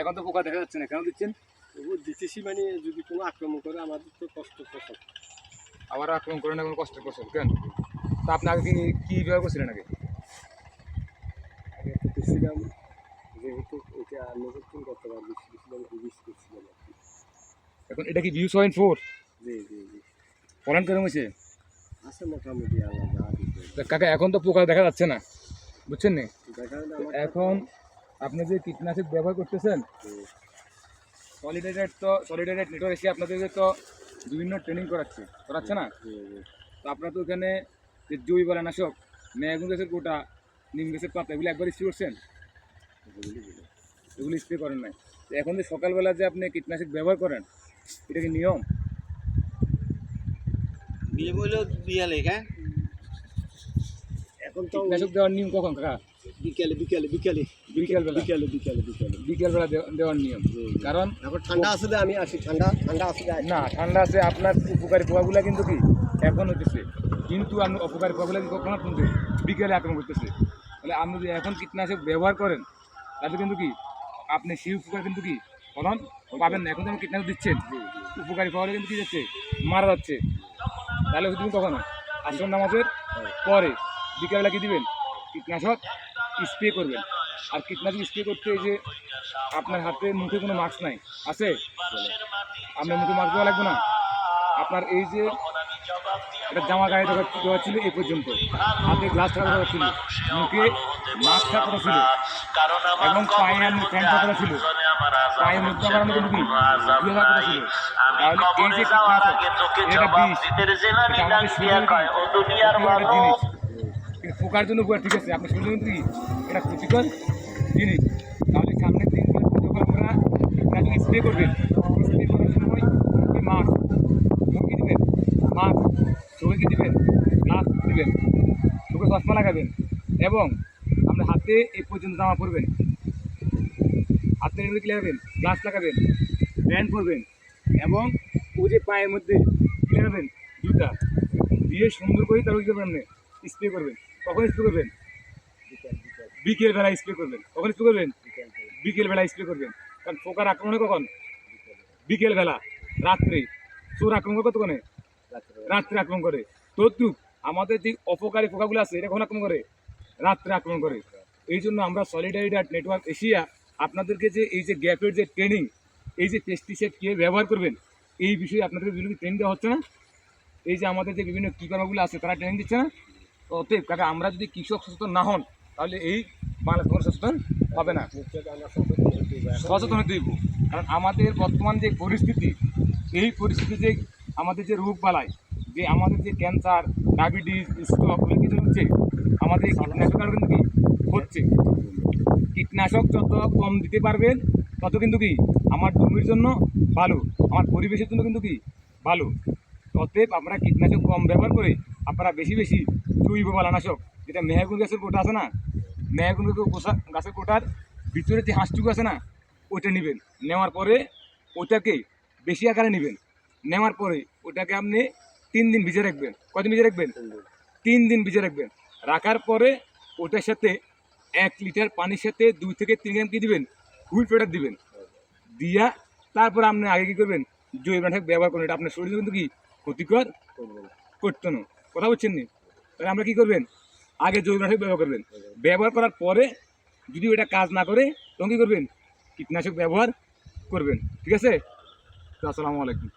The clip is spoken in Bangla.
এখন তো পোকা দেখা যাচ্ছে না, কেন দিচ্ছেন? তবু দিতেছি মানে যদি কোনো আক্রমণ করে আমাদের তো কষ্ট ফসল। আবার আক্রমণ করে না কোনো কষ্টের ফসল কেন? তা আপনি আগে কি ব্যবহার করছিলেন আগে? আগে তো দিচ্ছিলাম, যেহেতু এটা নতুন গতবার দিচ্ছিলাম বীজ করছিলাম আর কি। এখন এটা কি ভিউ.4 জি জি জি, ফলন কেরম হয়েছে? আছে মোটামুটি আল্লাহ যা দিতে। তা কাকা এখন তো পোকা দেখা যাচ্ছে না, বুঝছেন নি? দেখা গেলে তো আমার এখন আপনি যে কীটনাশক ব্যবহার করতেছেন, সলিডারেট নেটওয়ার্ক এসে আপনাদেরকে তো বিভিন্ন ট্রেনিং করাচ্ছে না? তো আপনারা তো ওখানে যে জৈবনাশক, মেগুন গাছের গোটা, নিম গাছের পাতা, এগুলো একবার স্প্রে করছেন? এগুলো স্প্রে করেন নাই। তো এখন যে সকালবেলা যে আপনি কীটনাশক ব্যবহার করেন, এটা কি নিয়ম? নিয়ম হইলো বিয়ালে, হ্যাঁ এখন তো কীটনাশক দেওয়ার নিয়ম কখন কাকা? বিকালে বিকালে বিকালে বিকেলবেলা। বিকালে বিকালে বিকালে বিকেলবেলা দেওয়ার নিয়ম। কারণ এখন ঠান্ডা আসলে আমি আসি, ঠান্ডা ঠান্ডা আসলে না, ঠান্ডা আছে, আপনার উপকারী পোকাগুলো কিন্তু কি এখন হতেছে, কিন্তু আপনি অপকারী পোকাগুলো কখন কিন্তু বিকেলে আক্রমণ করতেছে। তাহলে আপনি যদি এখন কীটনাশক ব্যবহার করেন, তাহলে কিন্তু কি আপনি সেই উপকার কিন্তু কি ফলন পাবেন না। এখন যেমন কীটনাশক দিচ্ছেন, উপকারী পোকাগুলো কিন্তু কি যাচ্ছে, মারা যাচ্ছে। তাহলে তুমি কখন আসর নামাজের পরে বিকেলবেলা কি দিবেন, কীটনাশক স্প্রে করবেন। আর কীটনাশক স্প্রে করতে এই যে আপনার হাতে মুখে কোনো মাস্ক নাই আছে, আপনার মুখে মাস্ক দেওয়া লাগবে না। আপনার এই যে একটা জামা গায়ে দেওয়া ছিল এই পর্যন্ত, হাতে গ্লাস থাকা দেওয়া ছিল, মুখে মাস্ক থাকা ছিল, এবং পায়ে আপনি প্যান্ট থাকা ছিল, পায়ে মুখ দেওয়ার মতো মুখে ধুয়ে থাকা ছিল। তাহলে এই যে কীটনাশক, এটা বিষ, এটা আমাদের শরীরের একটা জিনিস, কিন্তু পোকার জন্য উপকার, ঠিক আছে, আপনার শরীরের মধ্যে কি এটা ক্ষতিকর জিনিস। তাহলে সামনের দিনগুলো যখন আমরা কীটনাশক স্প্রে করবেন, স্প্রে করার সময় মুখে মাস্ক, মুখে দেবেন মাস্ক, চোখে দেবেন গ্লাস দেবেন, চোখে চশমা লাগাবেন, এবং আপনার হাতে এই পর্যন্ত জামা পরবেন, হাতে কি লাগাবেন, গ্লাস লাগাবেন, ব্যান্ড পরবেন, এবং ওই যে পায়ের মধ্যে কি লাগাবেন, জুতা দিয়ে সুন্দর করে তারপর কী করবেন, আপনি স্প্রে করবেন। কখন স্প্রে করবেন? বিকেলবেলা স্প্রে করবেন। কখন স্প্রে করবেন? বিকেলবেলা স্প্রে করবেন। কারণ পোকার আক্রমণ হয় কখন? বিকেলবেলা, রাত্রে। চোর আক্রমণ করে কতক্ষণে? রাত্রে আক্রমণ করে। তদ্রুপ আমাদের যে অপকারী পোকাগুলো আছে, এটা কখন আক্রমণ করে? রাত্রে আক্রমণ করে। এই জন্য আমরা সলিডারিটি নেটওয়ার্ক এশিয়া আপনাদেরকে যে এই যে গ্যাপের যে ট্রেনিং, এই যে পেস্টিসাইড কীভাবে ব্যবহার করবেন, এই বিষয়ে আপনাদেরকে বিভিন্ন ট্রেনিং দেওয়া হচ্ছে না? এই যে আমাদের যে বিভিন্ন কৃষকগুলো আছে, তারা ট্রেনিং দিচ্ছে না? অতএব কাকা, আমরা যদি কৃষক সচেতন না হন, তাহলে এই বাংলা তোমার সচেতন হবে না। সচেতন হতে দিব, কারণ আমাদের বর্তমান যে পরিস্থিতি, এই পরিস্থিতিতে আমাদের যে রোগ বালাই, যে আমাদের যে ক্যান্সার, ডায়াবেটিস, স্ট্রোক, অনেক কিছু হচ্ছে, আমাদের এই কীটনাশক কিন্তু কি হচ্ছে। কীটনাশক যত কম দিতে পারবেন, তত কিন্তু কি আমার জমির জন্য ভালো, আমার পরিবেশের জন্য কিন্তু কি ভালো। অতএব আপনারা কীটনাশক কম ব্যবহার করে আপনারা বেশি বেশি জৈব বালানাশক, যেটা মেহগুন গাছের কোটা আছে না, মেহগুন গাছের কোটার ভিতরে যে হাঁসটুকু আছে না, ওইটা নেবেন। নেওয়ার পরে ওটাকে বেশি আকারে নেবেন। নেওয়ার পরে ওটাকে আপনি 3 দিন ভিজে রাখবেন। কদিন ভিজে রাখবেন? 3 দিন ভিজে রাখবেন। রাখার পরে ওটার সাথে 1 লিটার পানির সাথে 2 থেকে 3 গ্রাম কী দিবেন, হুইল পাউডার দিবেন। দিয়া তারপর আপনি আগে কী করবেন, জৈবনাশক ব্যবহার করবেন। এটা আপনার শরীরে কিন্তু কি ক্ষতিকর করতো না। কথা বলছেন নি? তাহলে আমরা কী করবেন, আগে জৈবনাশক ব্যবহার করবেন। ব্যবহার করার পরে যদি ওটা কাজ না করে, তখন কী করবেন, কীটনাশক ব্যবহার করবেন। ঠিক আছে? তো আসসালামু আলাইকুম।